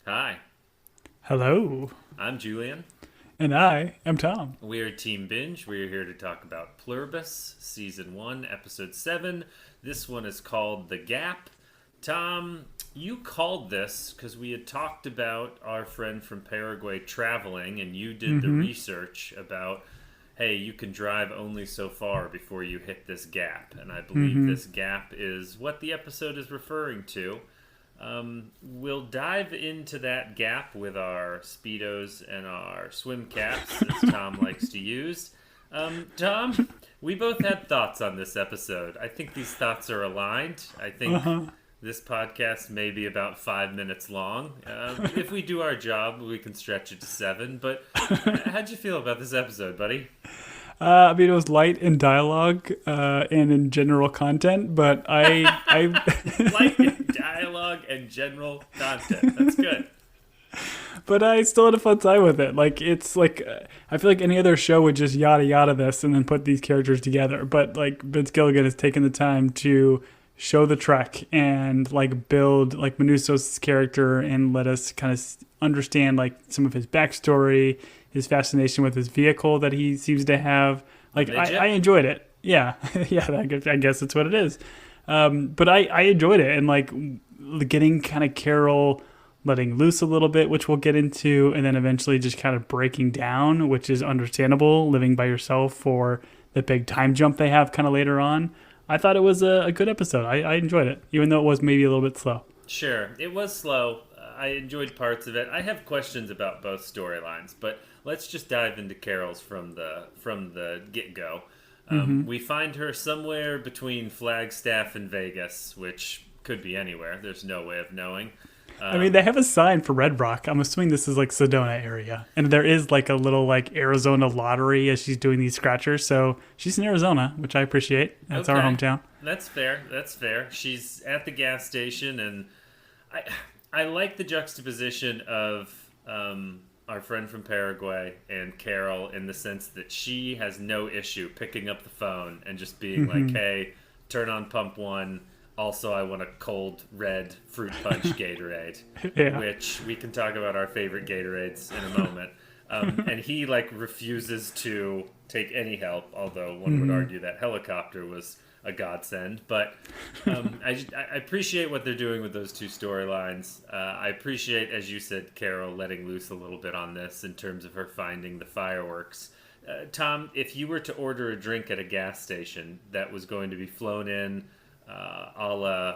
Hi, Hello, I'm Julian. and I am Tom. We are Team Binge. We are here to talk about Pluribus, Season 1, Episode 7. This one is called The Gap. Tom, you called this because we had talked about our friend from Paraguay traveling, and you did the Mm-hmm. research about, hey, you can drive only so far before you hit this gap. And I believe Mm-hmm. this gap is what the episode is referring to. We'll dive into that gap with our Speedos and our swim caps, as Tom likes to use. Tom, we both had thoughts on this episode. I think these thoughts are aligned. I think Uh-huh. this podcast may be about 5 minutes long. If we do our job, we can stretch it to seven. But how'd you feel about this episode, buddy? I mean, it was light in dialogue and in general content, but Light in dialogue and general content. That's good. but I still had a fun time with it. Like it's like I feel like any other show would just yada yada this and then put these characters together, but like Vince Gilligan has taken the time to show the trek and like build like Manusos's character and let us kind of understand like some of his backstory, his fascination with his vehicle that he seems to have. The Like I midget? enjoyed it. Yeah, yeah, I guess that's what it is. But I enjoyed it and like getting kind of Carol letting loose a little bit, which we'll get into, and then eventually just kind of breaking down, which is understandable, living by yourself for the big time jump they have kind of later on. I thought it was a good episode. I enjoyed it, even though it was maybe a little bit slow. Sure, it was slow. I enjoyed parts of it. I have questions about both storylines, but let's just dive into Carol's from the get go. Hmm. We find her somewhere between Flagstaff and Vegas, which could be anywhere. There's no way of knowing. I mean, Um, they have a sign for Red Rock. I'm assuming this is like Sedona area, and there is like a little like Arizona lottery as she's doing these scratchers. So she's in Arizona, which I appreciate. That's our okay, hometown. that's fair. That's fair. She's at the gas station, and I I like the juxtaposition of our friend from Paraguay and Carol in the sense that she has no issue picking up the phone and just being like, Hmm. "Hey, turn on pump one. Also, I want a cold red fruit punch Gatorade," Yeah. which we can talk about our favorite Gatorades in a moment. And he like refuses to take any help, although one would Hmm. argue that helicopter was a godsend. But I appreciate what they're doing with those two storylines. I appreciate, as you said, Carol letting loose a little bit on this in terms of her finding the fireworks. Tom, if you were to order a drink at a gas station that was going to be flown in a la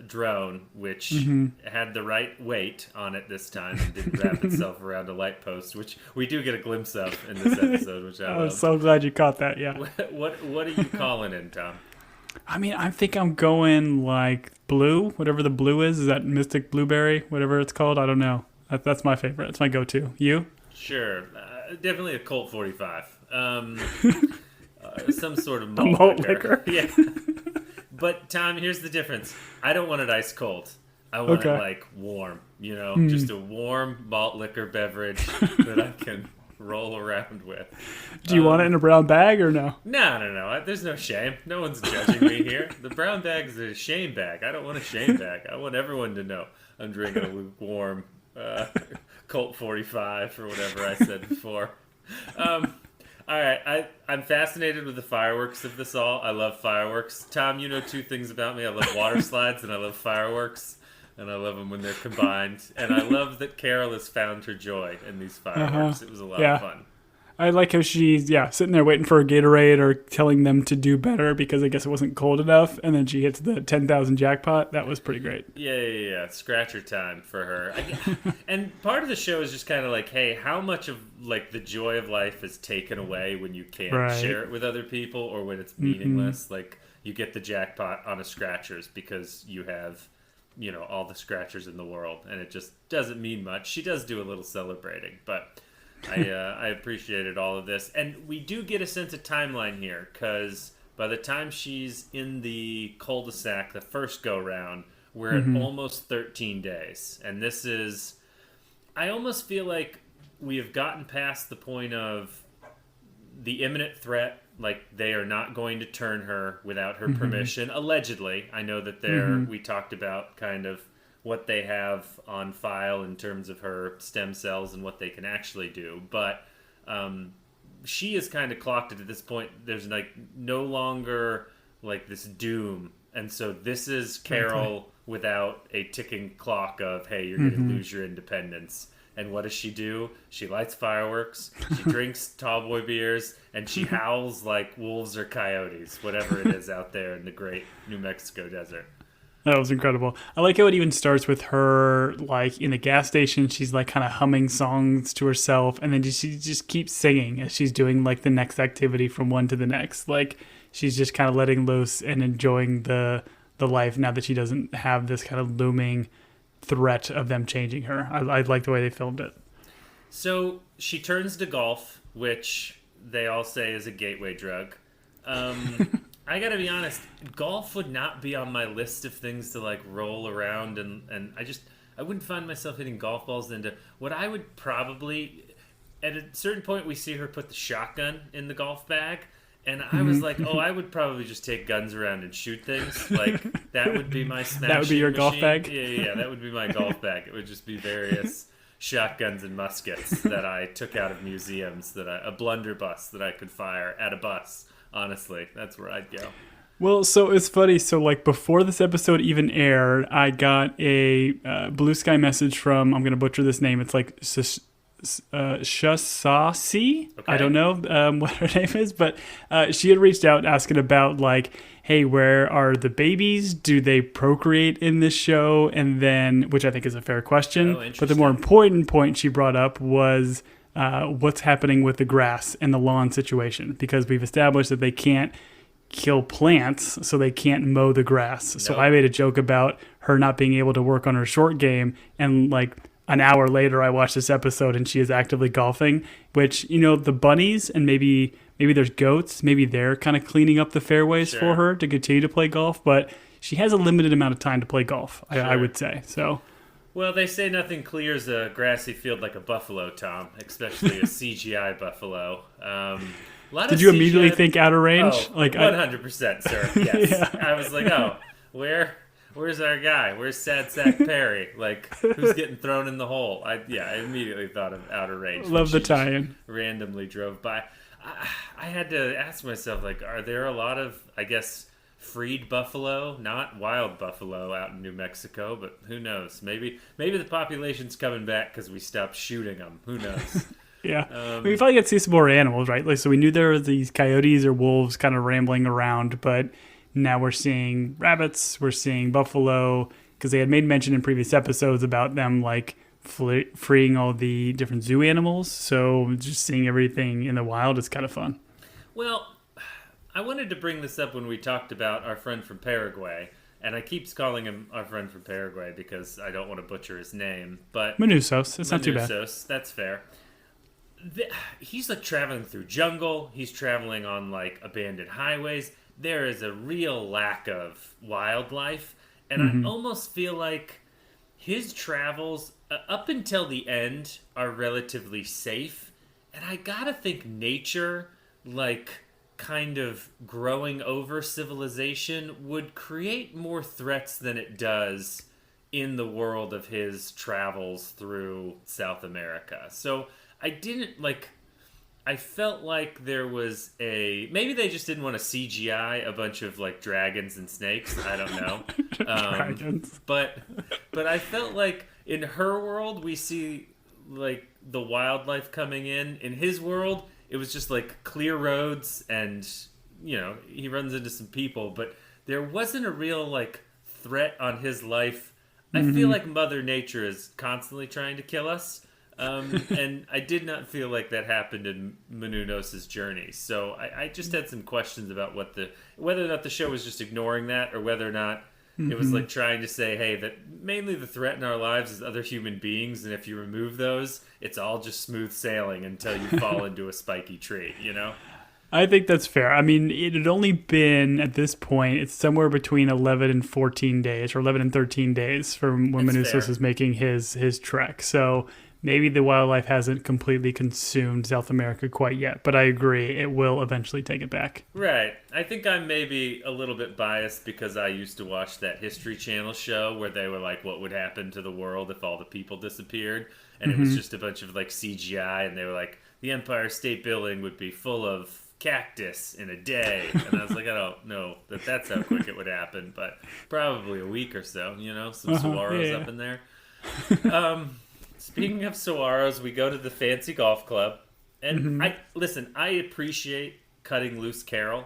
drone, which Hmm. had the right weight on it this time and didn't wrap itself around a light post, which we do get a glimpse of in this episode, which I I was love. so glad you caught that. Yeah. What are you calling in, Tom? I mean, I think I'm going like blue, whatever the blue is. Is that Mystic Blueberry, whatever it's called? I don't know. That's my favorite. That's my go-to. You? Sure, definitely a Colt 45. Some sort of A malt malt liquor. liquor. Yeah. But Tom, here's the difference. I don't want it ice cold. I want it Okay. like warm. You know, just Mm. a warm malt liquor beverage that I can roll around with. Do you want it in a brown bag or no? No, no, no. There's no shame. No one's judging me here. The brown bag is a shame bag. I don't want a shame bag. I want everyone to know I'm drinking a lukewarm Colt 45 or whatever I said before. Um, all right, I'm fascinated with the fireworks of this all. I love fireworks. Tom, you know two things about me. I love water slides and I love fireworks. And I love them when they're combined. And I love that Carol has found her joy in these Uh huh. fireworks. It was a lot of Yeah. fun. I like how she's sitting there waiting for a Gatorade or telling them to do better because I guess it wasn't cold enough, and then she hits the 10,000 jackpot. That was pretty great. Yeah, yeah, yeah. Scratcher time for her. And part of the show is just kind of like, hey, how much of like the joy of life is taken away when you can't Right. share it with other people or when it's Mm-hmm. meaningless? Like you get the jackpot on a scratchers because you have, all the scratchers in the world, and it just doesn't mean much. She does do a little celebrating, but I appreciated all of this, and we do get a sense of timeline here because by the time she's in the cul-de-sac, the first go round, we're at Mm-hmm. almost 13 days, and this is. I almost feel like we have gotten past the point of the imminent threat. Like they are not going to turn her without her Mm-hmm. permission. Allegedly, I know that there Mm-hmm. we talked about kind of what they have on file in terms of her stem cells and what they can actually do. But she is kind of clocked at this point. There's like no longer like this doom. And so this is Carol without a ticking clock of, hey, you're going to lose your independence. And what does she do? She lights fireworks, she drinks tallboy beers, and she howls like wolves or coyotes, whatever it is out there in the great New Mexico desert. That was incredible. I like how it even starts with her, like, in the gas station. She's, like, kind of humming songs to herself, and then she just keeps singing as she's doing, like, the next activity from one to the next. Like, she's just kind of letting loose and enjoying the life now that she doesn't have this kind of looming threat of them changing her. I like the way they filmed it. So she turns to golf, which they all say is a gateway drug. I gotta be honest, golf would not be on my list of things to like roll around, and I wouldn't find myself hitting golf balls into what I would probably, at a certain point we see her put the shotgun in the golf bag, and I was like, oh, I would probably just take guns around and shoot things. Like, that would be my smash. That would be your machine. golf bag? Yeah, that would be my golf bag. It would just be various shotguns and muskets that I took out of museums, a blunderbuss that I could fire at a bus. Honestly, that's where I'd go. Well, so it's funny. So, like, before this episode even aired, I got a Blue Sky message from, I'm going to butcher this name. It's like Shasasi. Okay. I don't know what her name is, but she had reached out asking about, like, hey, where are the babies? Do they procreate in this show? And then, which I think is a fair question. Oh, but the more important point she brought up was what's happening with the grass and the lawn situation, because we've established that they can't kill plants, so they can't mow the grass. Nope. So I made a joke about her not being able to work on her short game, and like an hour later I watched this episode and she is actively golfing, which, you know, the bunnies and maybe there's goats, maybe they're kind of cleaning up the fairways for her to continue to play golf, but she has a limited amount of time to play golf, I would say. So, well, they say nothing clears a grassy field like a buffalo, Tom, especially a CGI buffalo. Did you immediately think out of range? Oh, like 100%, sir. Yes. Yeah. I was like, oh, where's our guy? Where's Sad Sack Perry? Like, who's getting thrown in the hole? I immediately thought of Outer Range. Love the tie-in. Randomly drove by. I had to ask myself, like, are there a lot of, I guess, freed buffalo, not wild buffalo out in New Mexico, but who knows? Maybe the population's coming back because we stopped shooting them. Who knows? Yeah, we probably get to see some more animals, right? Like, so we knew there were these coyotes or wolves kind of rambling around, but now we're seeing rabbits, we're seeing buffalo, because they had made mention in previous episodes about them like freeing all the different zoo animals. So just seeing everything in the wild is kind of fun. Well, I wanted to bring this up when we talked about our friend from Paraguay, and I keep calling him our friend from Paraguay because I don't want to butcher his name, but Manusos, it's not too bad. That's fair. He's like traveling through jungle. He's traveling on like abandoned highways. There is a real lack of wildlife, and I almost feel like his travels up until the end are relatively safe. And I gotta think nature, like kind of growing over civilization, would create more threats than it does in the world of his travels through South America. So I felt like there was maybe they just didn't want to CGI a bunch of like dragons and snakes. I don't know. Dragons. But I felt like in her world we see like the wildlife coming in. In his world, it was just like clear roads and, you know, he runs into some people, but there wasn't a real like threat on his life. I feel like Mother Nature is constantly trying to kill us. And I did not feel like that happened in Menounos' journey. So I just had some questions about whether or not the show was just ignoring that, or whether or not it was like trying to say, hey, that mainly the threat in our lives is other human beings, and if you remove those, it's all just smooth sailing until you fall into a spiky tree, you know? I think that's fair. I mean, it had only been, at this point, it's somewhere between 11 and 14 days, or 11 and 13 days from when Menounos is making his trek. So maybe the wildlife hasn't completely consumed South America quite yet, but I agree it will eventually take it back. Right. I think I'm maybe a little bit biased because I used to watch that History Channel show where they were like, what would happen to the world if all the people disappeared? And it was just a bunch of like CGI, and they were like, the Empire State Building would be full of cactus in a day. And I was like, I don't know that that's how quick it would happen, but probably a week or so, some saguaros up in there. Speaking of saguaros, we go to the fancy golf club. And I appreciate cutting loose Carol.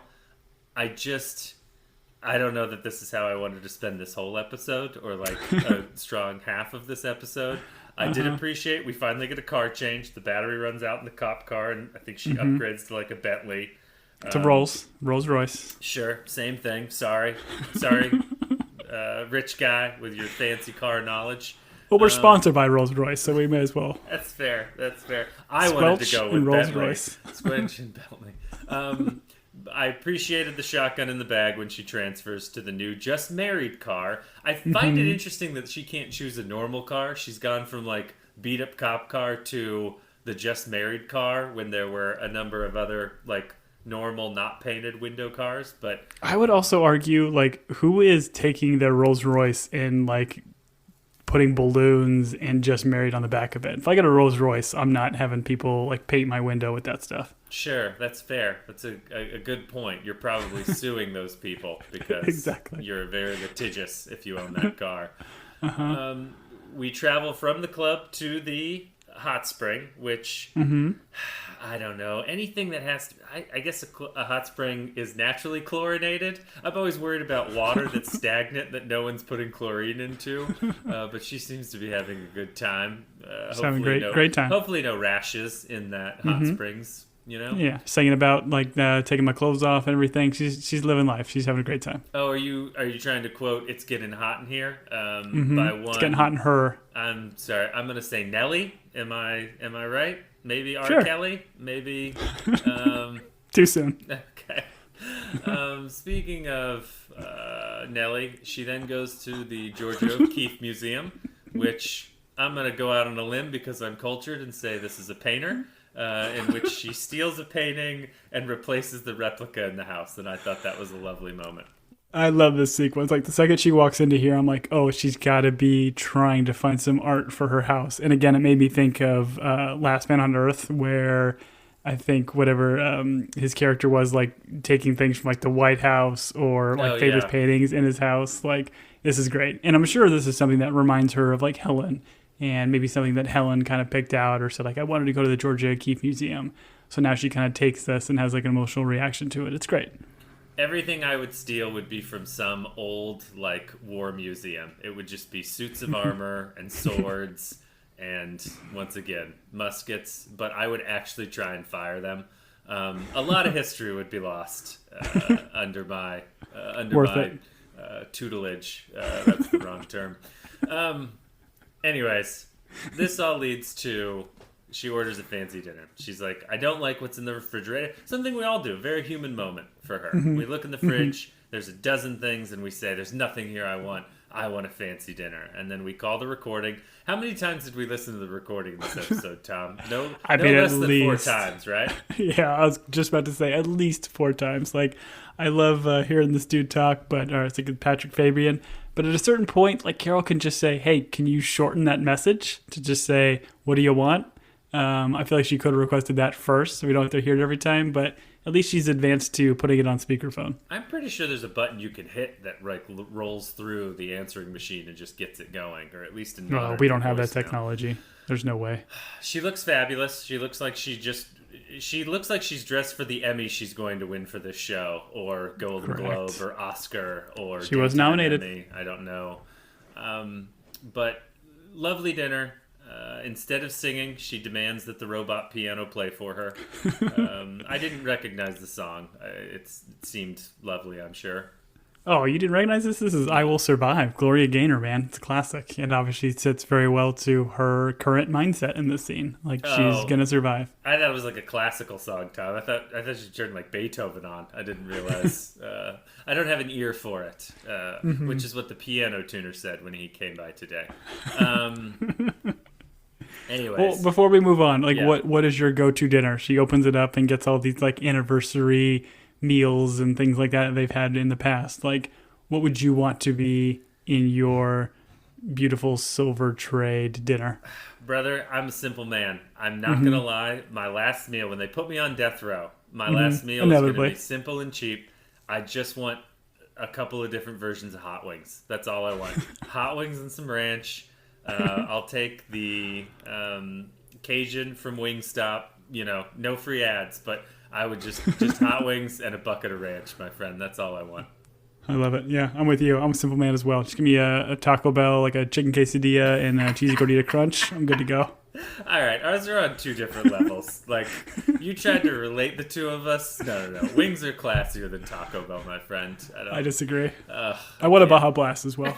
I don't know that this is how I wanted to spend this whole episode, or like a strong half of this episode. I did appreciate we finally get a car change. The battery runs out in the cop car, and I think she upgrades to like a Bentley. It's a Rolls Royce. Sure, same thing. Sorry, rich guy with your fancy car knowledge. Well, we're sponsored by Rolls Royce, so we may as well. That's fair. I wanted to go with Bentley. Squelch and Bentley. I appreciated the shotgun in the bag when she transfers to the new just married car. I find it interesting that she can't choose a normal car. She's gone from like beat up cop car to the just married car when there were a number of other like normal not painted window cars. But I would also argue, like, who is taking their Rolls Royce and like putting balloons and just married on the back of it? If I get a Rolls Royce, I'm not having people like paint my window with that stuff. Sure, that's fair. That's a good point. You're probably suing those people because exactly. You're very litigious if you own that car. We travel from the club to the hot spring, which I don't know. Anything that has to... I guess a hot spring is naturally chlorinated. I'm always worried about water that's stagnant that no one's putting chlorine into. But she seems to be having a good time. She's having great time. Hopefully no rashes in that hot springs. Yeah, singing about like taking my clothes off and everything. She's living life. She's having a great time. Oh, are you trying to quote "It's getting hot in here"? By one, it's getting hot in her. I'm sorry. I'm gonna say Nelly. Am I right? Maybe R. Sure. Kelly. Maybe. Too soon. Okay. Speaking of Nelly, she then goes to the Georgia O'Keeffe Museum, which I'm gonna go out on a limb because I'm cultured and say this is a painter. In which she steals a painting and replaces the replica in the house. And I thought that was a lovely moment. I love this sequence. Like the second she walks into here, I'm like, oh, she's got to be trying to find some art for her house. And again, it made me think of Last Man on Earth, where I think whatever his character was, like taking things from like the White House or like famous paintings in his house. Like, this is great. And I'm sure this is something that reminds her of like Helen. And maybe something that Helen kind of picked out or said, like, I wanted to go to the Georgia O'Keeffe Museum. So now she kind of takes this and has like an emotional reaction to it. It's great. Everything I would steal would be from some old, like, war museum. It would just be suits of armor and swords and, once again, muskets. But I would actually try and fire them. A lot of history would be lost under my tutelage. That's the wrong term. Anyways, this all leads to she orders a fancy dinner. She's like, I don't like what's in the refrigerator. Something we all do. Very human moment for her. We look in the fridge. There's a dozen things, and we say, there's nothing here I want. I want a fancy dinner. And then we call the recording. How many times did we listen to the recording in this episode, Tom? No less than 4 times, right? Yeah, I was just about to say at least 4 times. Like, I love hearing this dude talk, but I was thinking Patrick Fabian. But at a certain point, like Carol can just say, hey, can you shorten that message to just say, what do you want? I feel like she could have requested that first so we don't have to hear it every time. But at least she's advanced to putting it on speakerphone. I'm pretty sure there's a button you can hit that like rolls through the answering machine and just gets it going. Or at least in no, we don't have that technology. There's no way. She looks fabulous. She looks like she looks like she's dressed for the Emmy she's going to win for this show, or Golden Globe, or Oscar, or she was nominated. Emmy. I don't know. But lovely dinner. Instead of singing, she demands that the robot piano play for her. I didn't recognize the song. It seemed lovely, I'm sure. Oh, you didn't recognize this? This is I Will Survive. Gloria Gaynor, man. It's a classic. And obviously sits very well to her current mindset in this scene. Like, she's going to survive. I thought it was like a classical song, Tom. I thought she turned like Beethoven on. I didn't realize. I don't have an ear for it, which is what the piano tuner said when he came by today. Anyways. Well, before we move on, like Yeah. what is your go-to dinner? She opens it up and gets all these like anniversary meals and things like that they've had in the past. Like, what would you want to be in your beautiful silver trayed dinner? Brother, I'm a simple man. I'm not going to lie. My last meal, when they put me on death row, my last meal is going to be simple and cheap. I just want a couple of different versions of hot wings. That's all I want. Hot wings and some ranch. I'll take the Cajun from Wingstop. You know, no free ads, but I would just hot wings and a bucket of ranch, my friend. That's all I want. I love it. Yeah, I'm with you. I'm a simple man as well. Just give me a Taco Bell, like a chicken quesadilla and a cheesy gordita crunch. I'm good to go. All right, ours are on two different levels. Like, you tried to relate the two of us. No. Wings are classier than Taco Bell, my friend. I disagree. I want a Baja Blast as well.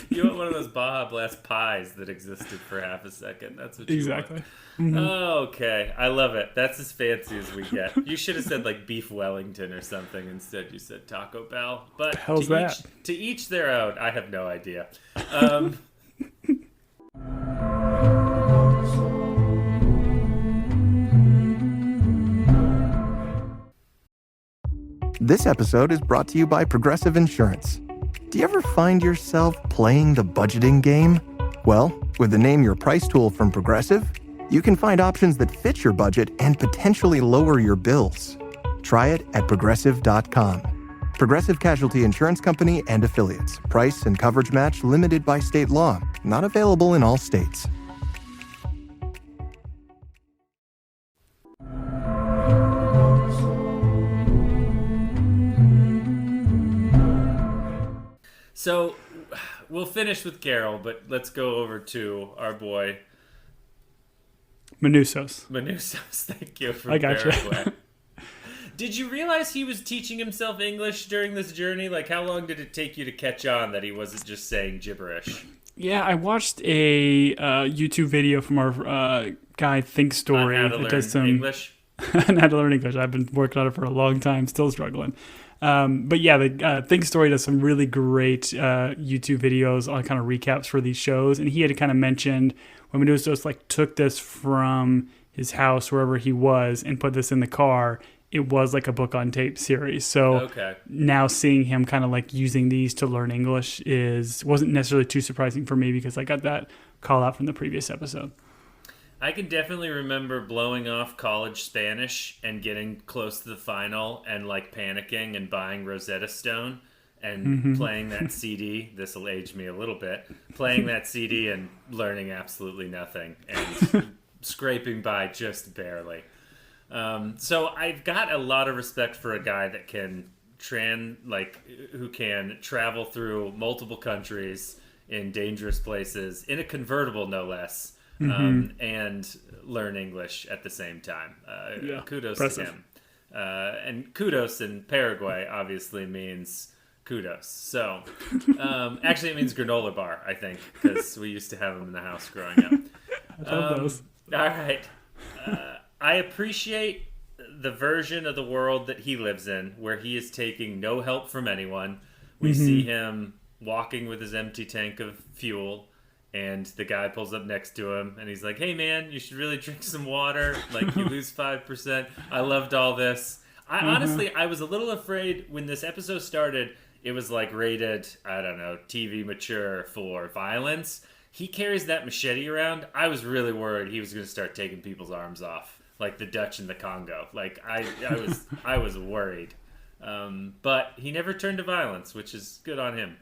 You want one of those Baja Blast pies that existed for half a second. That's what you Exactly. want. Mm-hmm. Okay, I love it. That's as fancy as we get. You should have said like beef Wellington or something. Instead, you said Taco Bell. But hell's that? To each their own. I have no idea. This episode is brought to you by Progressive Insurance. Do you ever find yourself playing the budgeting game? Well, with the Name Your Price tool from Progressive, you can find options that fit your budget and potentially lower your bills. Try it at Progressive.com. Progressive Casualty Insurance Company and Affiliates. Price and coverage match limited by state law. Not available in all states. So, we'll finish with Carol, but let's go over to our boy Manusos. Thank you for I got you. Paraguay. Did you realize he was teaching himself English during this journey? Like, how long did it take you to catch on that he wasn't just saying gibberish? Yeah, I watched a YouTube video from our guy Think Story On how to that does some English? on how to learn English. I've been working on it for a long time, still struggling. But yeah, the Think Story does some really great YouTube videos on kind of recaps for these shows, and he had kind of mentioned when Menudos like took this from his house wherever he was and put this in the car. It was like a book on tape series. So now seeing him kind of like using these to learn English wasn't necessarily too surprising for me because I got that call out from the previous episode. I can definitely remember blowing off college Spanish and getting close to the final and like panicking and buying Rosetta Stone and playing that CD. This will age me a little bit. Playing that CD and learning absolutely nothing and scraping by just barely. So I've got a lot of respect for a guy that can who can travel through multiple countries in dangerous places in a convertible, no less. And learn English at the same time. Kudos impressive. to him. And kudos in Paraguay obviously means kudos. So, actually it means granola bar, I think, because we used to have them in the house growing up. I love those. All right. I appreciate the version of the world that he lives in, where he is taking no help from anyone. We see him walking with his empty tank of fuel. And the guy pulls up next to him, and he's like, hey, man, you should really drink some water. Like, you lose 5%. I loved all this. Honestly, I was a little afraid when this episode started. It was, like, rated, I don't know, TV mature for violence. He carries that machete around. I was really worried he was going to start taking people's arms off, like the Dutch in the Congo. Like, I was worried. But he never turned to violence, which is good on him.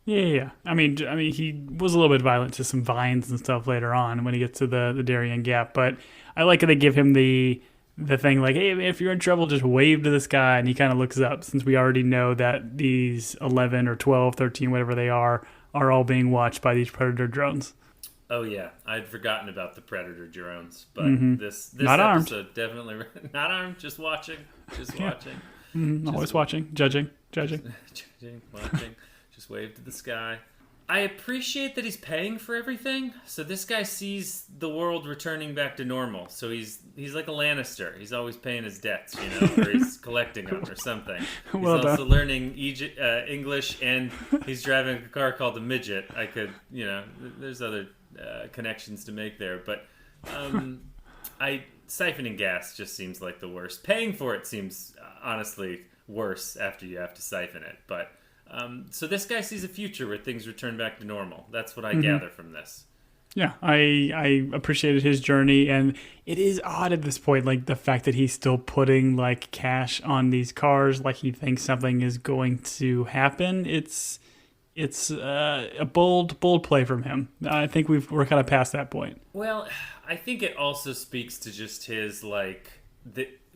Yeah. I mean, he was a little bit violent to some vines and stuff later on when he gets to the Darien Gap. But I like it. They give him the thing like, hey, if you're in trouble, just wave to the sky. And he kind of looks up since we already know that these 11 or 12, 13, whatever they are all being watched by these Predator drones. Oh, yeah. I'd forgotten about the Predator drones. But this not episode armed. Definitely not armed, just watching. Just watching. Always watching, judging. Judging, watching. Just wave to the sky. I appreciate that he's paying for everything. So this guy sees the world returning back to normal. So he's like a Lannister. He's always paying his debts, or he's collecting them or something. He's also learning English, and he's driving a car called a midget. There's other connections to make there. But siphoning gas just seems like the worst. Paying for it seems honestly worse after you have to siphon it. But so this guy sees a future where things return back to normal. That's what I gather from this. Yeah, I appreciated his journey, and it is odd at this point, like the fact that he's still putting like cash on these cars, like he thinks something is going to happen. It's a bold play from him. I think we're kind of past that point. Well, I think it also speaks to just his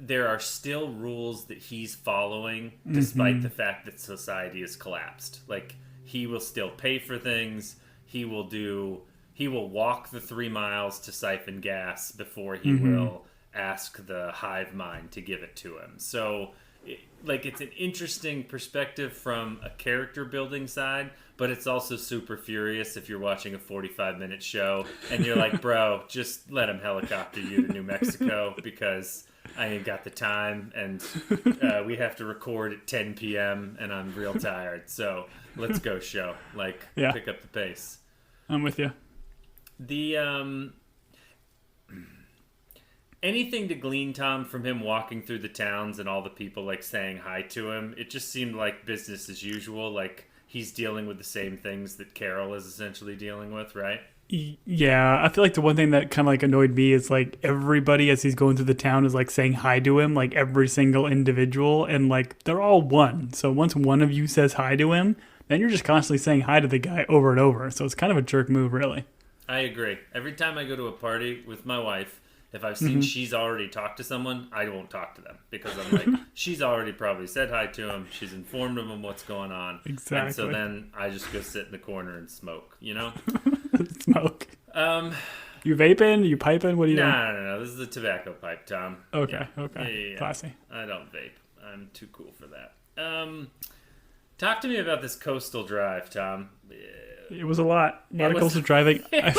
there are still rules that he's following despite the fact that society has collapsed. Like, he will still pay for things. He will walk the 3 miles to siphon gas before he will ask the hive mind to give it to him. So, it's an interesting perspective from a character building side, but it's also super furious if you're watching a 45-minute show and you're like, bro, just let him helicopter you to New Mexico because I ain't got the time, and we have to record at 10 p.m. and I'm real tired. So let's go, show. Pick up the pace. I'm with you. The anything to glean, Tom, from him walking through the towns and all the people saying hi to him, it just seemed like business as usual. Like, he's dealing with the same things that Carol is essentially dealing with, right? Yeah, I feel like the one thing that kind of annoyed me is everybody as he's going through the town is saying hi to him, every single individual, and they're all one. So once one of you says hi to him, then you're just constantly saying hi to the guy over and over. So it's kind of a jerk move, really. I agree. Every time I go to a party with my wife, if I've seen she's already talked to someone, I won't talk to them because I'm she's already probably said hi to him. She's informed him of what's going on. Exactly. And so then I just go sit in the corner and smoke, Smoke. You vaping? You piping? What are you doing? No. This is a tobacco pipe, Tom. Okay. Yeah. Classy. I don't vape. I'm too cool for that. Talk to me about this coastal drive, Tom. It was a lot of coastal driving. I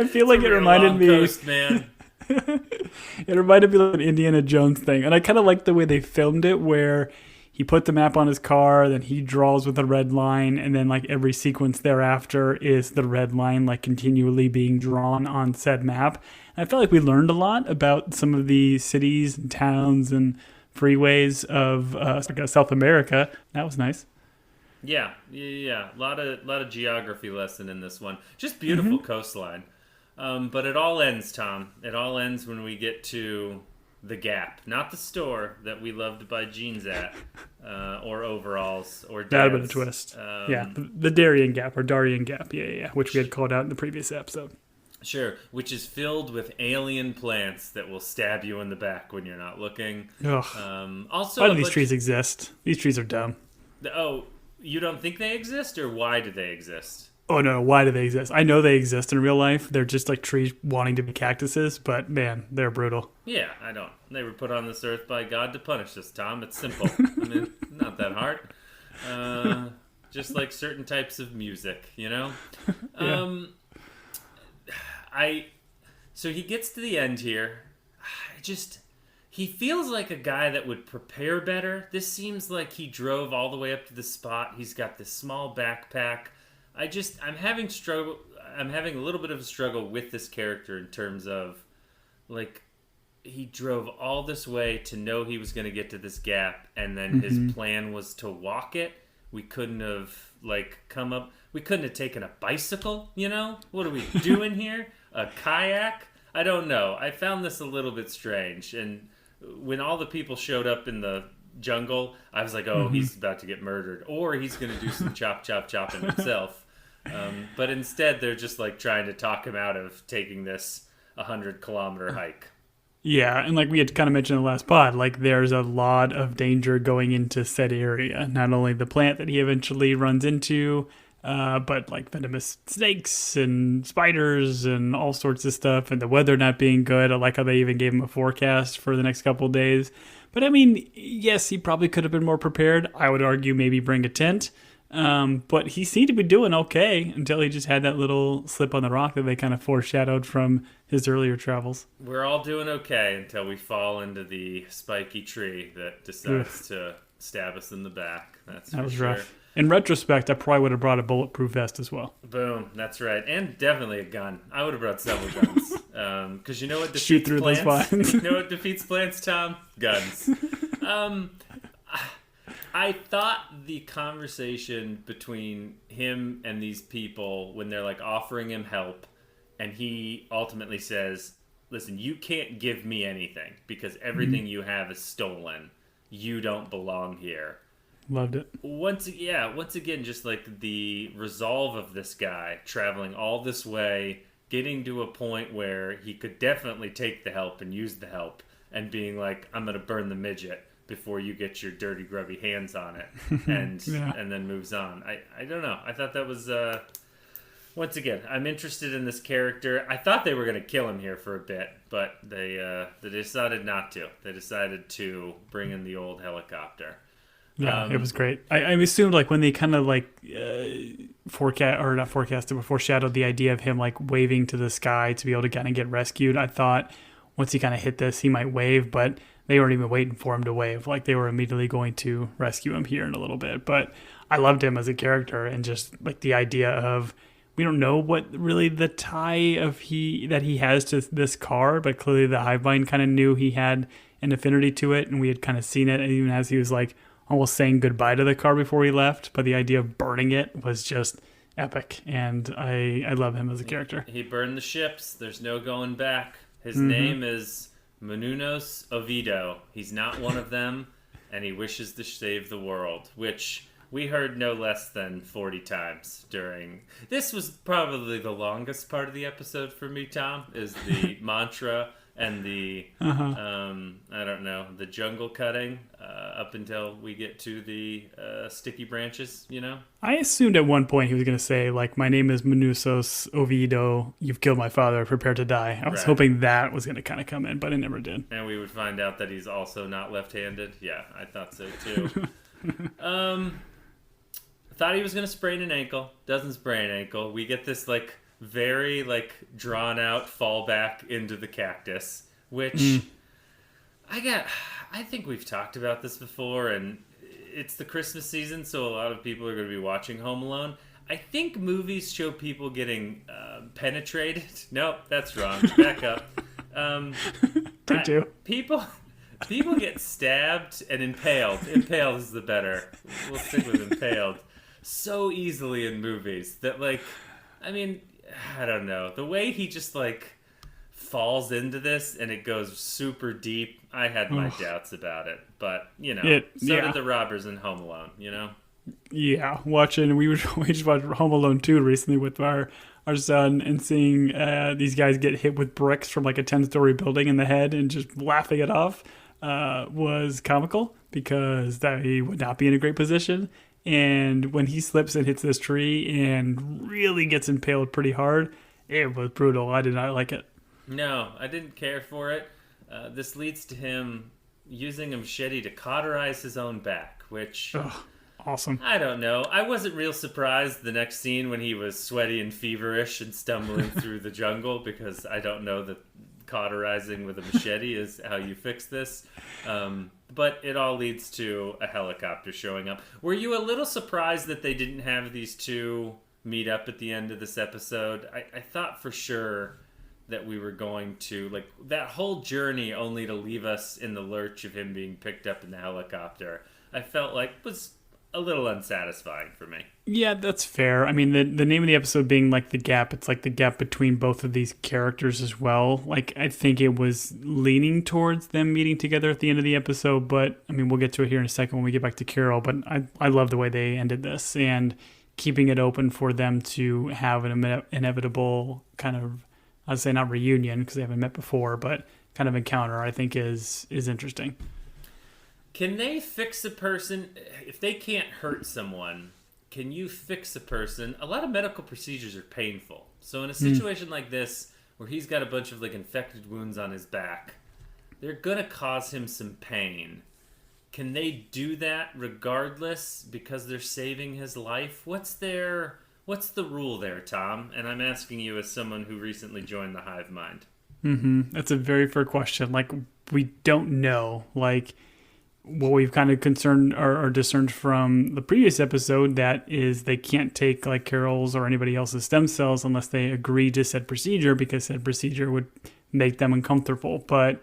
feel like it reminded me. Coast, man. It reminded me of an Indiana Jones thing, and I kind of like the way they filmed it, where he put the map on his car, then he draws with a red line, and then every sequence thereafter is the red line continually being drawn on said map. And I felt like we learned a lot about some of the cities and towns and freeways of South America. That was nice. Yeah. A lot of geography lesson in this one. Just beautiful coastline. But it all ends, Tom. It all ends when we get to the Gap, not the store that we love to buy jeans at, or overalls, or that would have been a twist. The Darien Gap, or Darien Gap, yeah, which we had called out in the previous episode. Sure, which is filled with alien plants that will stab you in the back when you're not looking. Ugh. Also, why do these trees exist? These trees are dumb. You don't think they exist, or why do they exist? Oh, no, why do they exist? I know they exist in real life. They're just trees wanting to be cactuses, but man, they're brutal. Yeah, I don't. They were put on this earth by God to punish us, Tom. It's simple. I mean, not that hard. Just like certain types of music, Yeah. So he gets to the end here. He feels like a guy that would prepare better. This seems like he drove all the way up to the spot. He's got this small backpack. I'm having a little bit of a struggle with this character in terms of, he drove all this way to know he was going to get to this gap, and then his plan was to walk it. We couldn't have, we couldn't have taken a bicycle, What are we doing here? A kayak? I don't know. I found this a little bit strange, and when all the people showed up in the jungle, I was like, he's about to get murdered, or he's going to do some chopping himself. But instead, they're just trying to talk him out of taking this 100-kilometer hike. Yeah, and we had kind of mentioned in the last pod, there's a lot of danger going into said area. Not only the plant that he eventually runs into, but venomous snakes and spiders and all sorts of stuff, and the weather not being good. I like how they even gave him a forecast for the next couple of days. But I mean, yes, he probably could have been more prepared. I would argue maybe bring a tent. But he seemed to be doing okay until he just had that little slip on the rock that they kind of foreshadowed from his earlier travels. We're all doing okay until we fall into the spiky tree that decides to stab us in the back. That was rough. In retrospect, I probably would have brought a bulletproof vest as well. Boom, that's right. And definitely a gun. I would have brought several guns. Because you know what defeats Shoot through plants? those vines. You know what defeats plants, Tom? Guns. I thought the conversation between him and these people, when they're like offering him help, and he ultimately says, listen, you can't give me anything because everything you have is stolen. You don't belong here. Loved it. Once again, just like the resolve of this guy traveling all this way, getting to a point where he could definitely take the help and use the help, and being like, I'm going to burn the midget before you get your dirty, grubby hands on it, and and then moves on. I don't know. I thought that was, once again, I'm interested in this character. I thought they were going to kill him here for a bit, but they decided not to. They decided to bring in the old helicopter. Yeah, it was great. I assumed like when they kind of like foreshadowed the idea of him like waving to the sky to be able to kind of get rescued. I thought once he kind of hit this, he might wave, but they weren't even waiting for him to wave. Like they were immediately going to rescue him here in a little bit. But I loved him as a character, and just like the idea of, we don't know what really the tie that he has to this car, but clearly the hive mind kind of knew he had an affinity to it, and we had kind of seen it even as he was like almost saying goodbye to the car before he left. But the idea of burning it was just epic, and I love him as a character. He burned the ships. There's no going back. His name is Menounos Oviedo. He's not one of them, and he wishes to save the world, which we heard no less than 40 times during... This was probably the longest part of the episode for me, Tom, is the mantra and the, I don't know, the jungle cutting up until we get to the sticky branches, you know? I assumed at one point he was going to say, like, my name is Menounos Oviedo, you've killed my father, prepare to die. I was hoping that was going to kind of come in, but it never did. And we would find out that he's also not left-handed. Yeah, I thought so too. Thought he was going to sprain an ankle. Doesn't sprain an ankle. We get this, like, very, like, drawn-out fallback into the cactus, which I think we've talked about this before, and it's the Christmas season, so a lot of people are going to be watching Home Alone. I think movies show people getting penetrated. Nope, that's wrong. Back up. Take two. People get stabbed and impaled. Impaled is the better. We'll stick with impaled. So easily in movies that, like, I mean, I don't know. The way he just, like, falls into this and it goes super deep, I had my doubts about it. But, you know, did the robbers in Home Alone, you know? Yeah, we just watched Home Alone 2 recently with our son, and seeing these guys get hit with bricks from like a 10-story building in the head and just laughing it off was comical, because he would not be in a great position. And when he slips and hits this tree and really gets impaled pretty hard, it was brutal. I did not like it. No, I didn't care for it. This leads to him using a machete to cauterize his own back, which... Awesome. I don't know. I wasn't real surprised the next scene when he was sweaty and feverish and stumbling through the jungle, because I don't know that cauterizing with a machete is how you fix this. But it all leads to a helicopter showing up. Were you a little surprised that they didn't have these two meet up at the end of this episode? I thought for sure that we were going to, like, that whole journey only to leave us in the lurch of him being picked up in the helicopter, I felt like was a little unsatisfying for me. Yeah, that's fair. I mean, the name of the episode being like the gap, it's like the gap between both of these characters as well. Like, I think it was leaning towards them meeting together at the end of the episode, but I mean, we'll get to it here in a second when we get back to Carol. But I love the way they ended this, and keeping it open for them to have an inevitable kind of, I'd say not reunion because they haven't met before, but kind of encounter, I think is interesting. Can they fix a person if they can't hurt someone? Can you fix a person? A lot of medical procedures are painful. So in a situation like this, where he's got a bunch of like infected wounds on his back, they're going to cause him some pain. Can they do that regardless because they're saving his life? What's the rule there, Tom? And I'm asking you as someone who recently joined the Hive Mind. That's a very fair question. Like, we don't know. Like, what we've kind of concerned or discerned from the previous episode, that is they can't take like Carol's or anybody else's stem cells unless they agree to said procedure, because said procedure would make them uncomfortable. But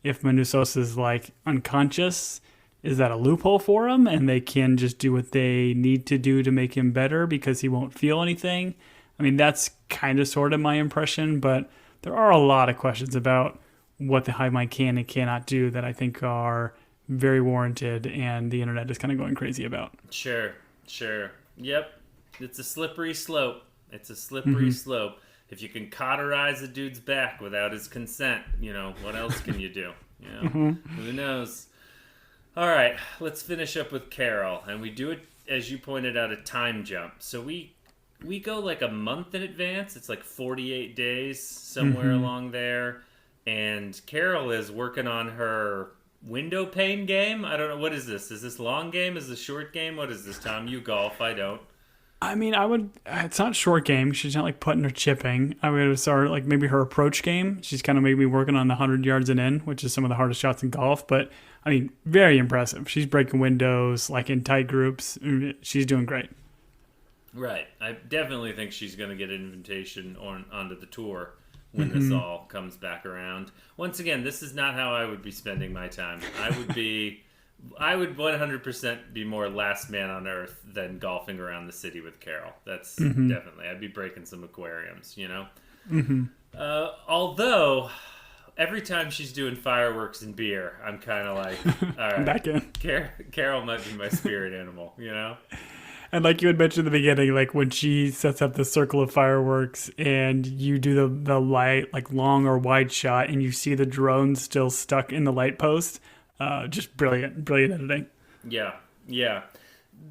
if Manousos is like unconscious, is that a loophole for him and they can just do what they need to do to make him better because he won't feel anything? I mean, that's kind of sort of my impression, but there are a lot of questions about what the hive mind can and cannot do that I think are very warranted, and the internet is kind of going crazy about. Sure. Yep. It's a slippery slope. Slope. If you can cauterize a dude's back without his consent, what else can you do? Who knows? All right, let's finish up with Carol, and we do it, as you pointed out, a time jump. So we go like a month in advance. It's like 48 days somewhere along there, and Carol is working on her window pane game. I don't know, what is this? Is this long game? Is this short game? What is this, Tom? You golf, I don't. I mean, it's not short game. She's not like putting or chipping. I would start like maybe her approach game. She's kind of maybe working on the 100 yards and in, which is some of the hardest shots in golf. But I mean, very impressive. She's breaking windows like in tight groups. She's doing great. Right. I definitely think she's going to get an invitation onto the tour when this all comes back around. Once again, this is not how I would be spending my time. I would 100% be more last man on earth than golfing around the city with Carol. That's definitely. I'd be breaking some aquariums, Although, every time she's doing fireworks and beer, I'm kind of like, all right, back in. Carol might be my spirit animal, And like you had mentioned in the beginning, like when she sets up the circle of fireworks and you do the light, like long or wide shot, and you see the drone still stuck in the light post. Just brilliant editing. Yeah.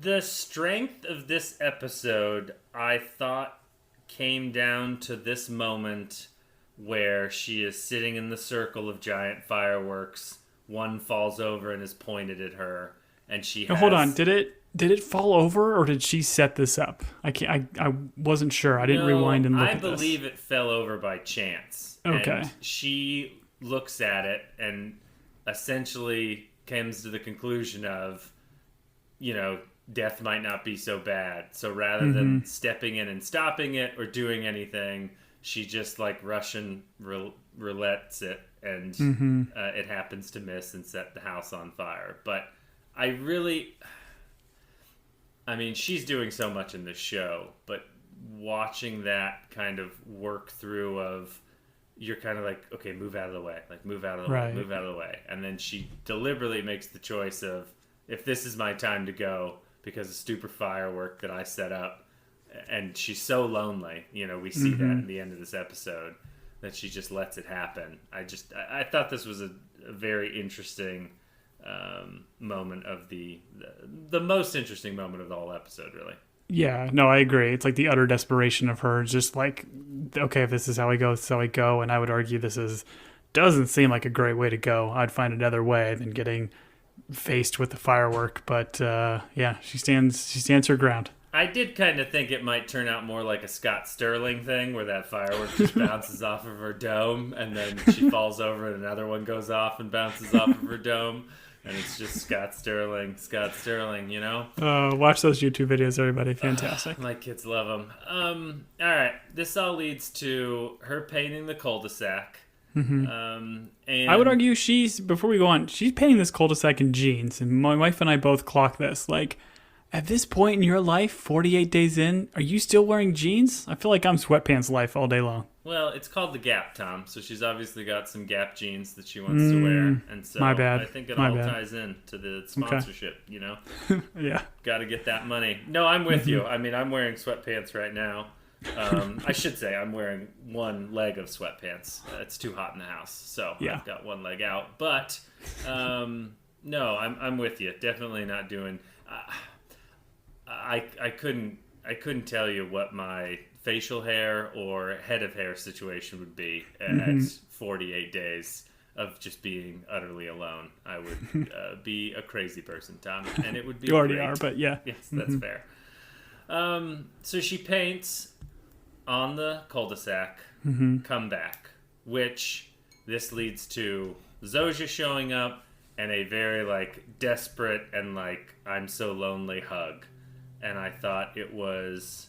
The strength of this episode, I thought, came down to this moment where she is sitting in the circle of giant fireworks. One falls over and is pointed at her, and she has... Hold on, did it fall over, or did she set this up? I wasn't sure. I didn't rewind and look at this. I believe it fell over by chance. Okay. And she looks at it and essentially comes to the conclusion of, death might not be so bad. So rather than stepping in and stopping it or doing anything, she just like Russian roulettes it, and it happens to miss and set the house on fire. But she's doing so much in this show, but watching that kind of work through of, you're kind of like, okay, move out of the way. Like, move out of the way, move out of the way. And then she deliberately makes the choice of, if this is my time to go because of stupid firework that I set up, and she's so lonely, we see that in the end of this episode, that she just lets it happen. I thought this was a very interesting moment of the most interesting moment of the whole episode, really. Yeah, no, I agree. It's like the utter desperation of her, just like, okay, if this is how I go, this is how I go. And I would argue doesn't seem like a great way to go. I'd find another way than getting faced with the firework. But yeah, she stands her ground. I did kind of think it might turn out more like a Scott Sterling thing, where that firework just bounces off of her dome, and then she falls over and another one goes off and bounces off of her dome. And it's just Scott Sterling, Watch those YouTube videos, everybody. Fantastic. My kids love them. All right. This all leads to her painting the cul-de-sac. And I would argue before we go on, she's painting this cul-de-sac in jeans. And my wife and I both clock this. Like, at this point in your life, 48 days in, are you still wearing jeans? I feel like I'm sweatpants life all day long. Well, it's called the Gap, Tom. So she's obviously got some Gap jeans that she wants to wear, and so my bad. I think it all ties in to the sponsorship. Yeah, got to get that money. No, I'm with you. I mean, I'm wearing sweatpants right now. I should say I'm wearing one leg of sweatpants. It's too hot in the house, so yeah. I've got one leg out. But no, I'm with you. Definitely not doing. I couldn't tell you what my facial hair or head of hair situation would be at 48 days of just being utterly alone. I would be a crazy person, Tom, and it would be. You already are, but yeah. Yes, that's fair. So she paints on the cul-de-sac, come back, which this leads to Zosha showing up and a very like desperate and like I'm so lonely hug. And I thought it was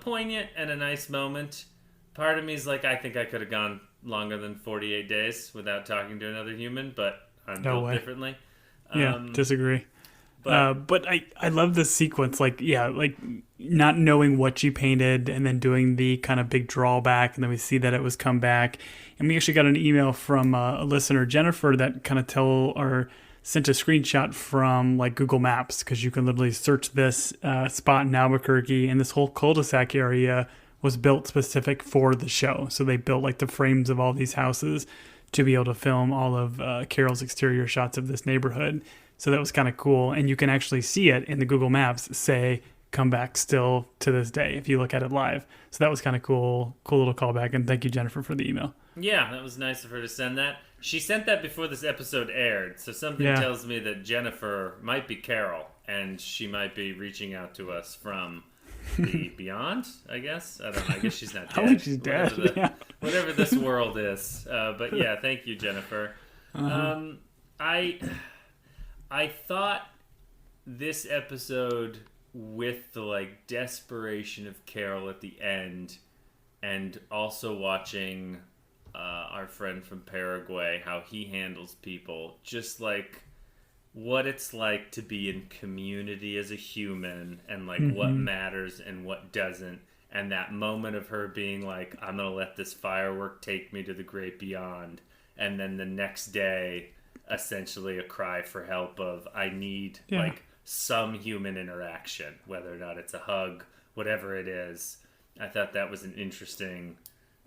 poignant and a nice moment. Part of me is like, I think I could have gone longer than 48 days without talking to another human, but I'm built differently. Disagree. But I love this sequence. Like not knowing what she painted and then doing the kind of big drawback, and then we see that it was come back. And we actually got an email from a listener, Jennifer, that kind of sent a screenshot from like Google Maps, because you can literally search this spot in Albuquerque, and this whole cul-de-sac area was built specific for the show. So they built like the frames of all these houses to be able to film all of Carol's exterior shots of this neighborhood. So that was kind of cool. And you can actually see it in the Google Maps say, come back still to this day, if you look at it live. So that was kind of cool little callback. And thank you, Jennifer, for the email. Yeah, that was nice of her to send that. She sent that before this episode aired. So something tells me that Jennifer might be Carol, and she might be reaching out to us from the beyond, I guess. I don't know. I guess she's not dead. I think she's dead. Whatever this world is. But yeah, thank you, Jennifer. I thought this episode, with the like desperation of Carol at the end, and also watching our friend from Paraguay, how he handles people, just like what it's like to be in community as a human, and like what matters and what doesn't, and that moment of her being like, I'm gonna let this firework take me to the great beyond, and then the next day essentially a cry for help of I need like some human interaction, whether or not it's a hug, whatever it is. I thought that was an interesting,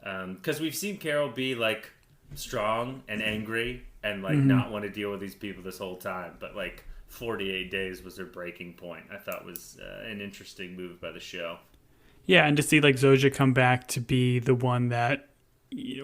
because we've seen Carol be like strong and angry and like not want to deal with these people this whole time, but like 48 days was her breaking point. I thought was an interesting move by the show. Yeah, and to see like Zoja come back to be the one that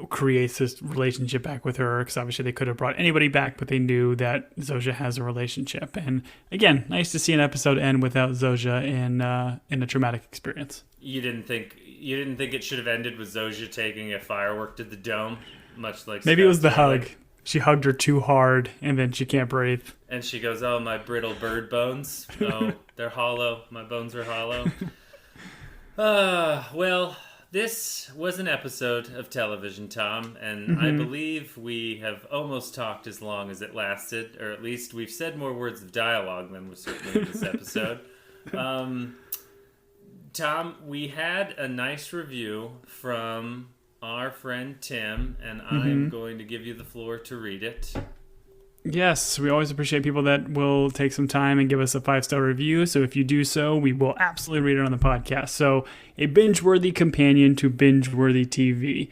creates this relationship back with her, because obviously they could have brought anybody back, but they knew that Zoja has a relationship. And again, nice to see an episode end without Zoja in a traumatic experience. You didn't think it should have ended with Zoja taking a firework to the dome, much like maybe it was the hug. She hugged her too hard, and then she can't breathe. And she goes, "Oh, my brittle bird bones. Oh, they're hollow. My bones are hollow." Well. This was an episode of television, Tom, and I believe we have almost talked as long as it lasted, or at least we've said more words of dialogue than was certainly in this episode. Tom, we had a nice review from our friend Tim, and I'm going to give you the floor to read it. Yes, we always appreciate people that will take some time and give us a 5-star review. So if you do so, we will absolutely read it on the podcast. So a binge-worthy companion to binge-worthy TV.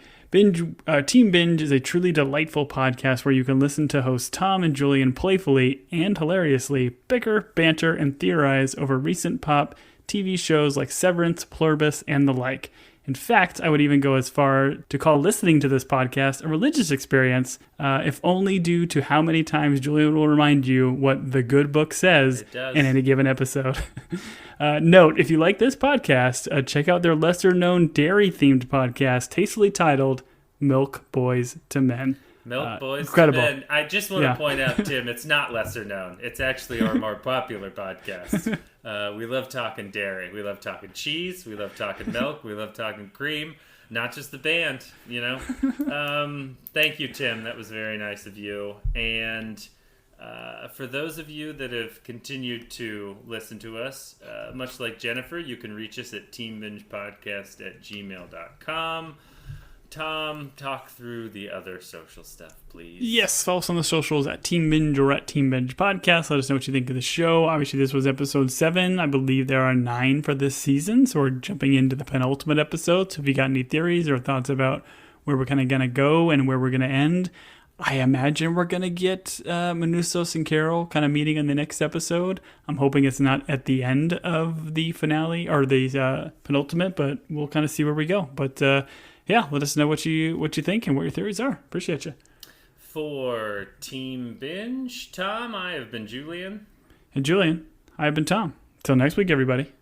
Team Binge is a truly delightful podcast where you can listen to hosts Tom and Julian playfully and hilariously bicker, banter, and theorize over recent pop TV shows like Severance, Pluribus, and the like. In fact, I would even go as far to call listening to this podcast a religious experience, if only due to how many times Julian will remind you what the good book says in any given episode. Note, if you like this podcast, check out their lesser-known dairy-themed podcast, tastefully titled Milk Boys to Men. Milk Boys incredible. to Men. I just want to point out, Tim, it's not lesser known. It's actually our more popular podcast. We love talking dairy. We love talking cheese. We love talking milk. We love talking cream. Not just the band, you know. Thank you, Tim. That was very nice of you. And for those of you that have continued to listen to us, much like Jennifer, you can reach us at teambingepodcast@gmail.com. Tom, talk through the other social stuff, please. Yes, follow us on the socials at Team Binge or at Team Binge Podcast. Let us know what you think of the show. Obviously, this was episode 7. I believe there are 9 for this season, so we're jumping into the penultimate episode. So if you got any theories or thoughts about where we're kind of going to go and where we're going to end, I imagine we're going to get Manousos and Carol kind of meeting in the next episode. I'm hoping it's not at the end of the finale or the penultimate, but we'll kind of see where we go. But yeah, let us know what you think and what your theories are. Appreciate you. For Team Binge, Tom, I have been Julian. And Julian, I have been Tom. Till next week, everybody.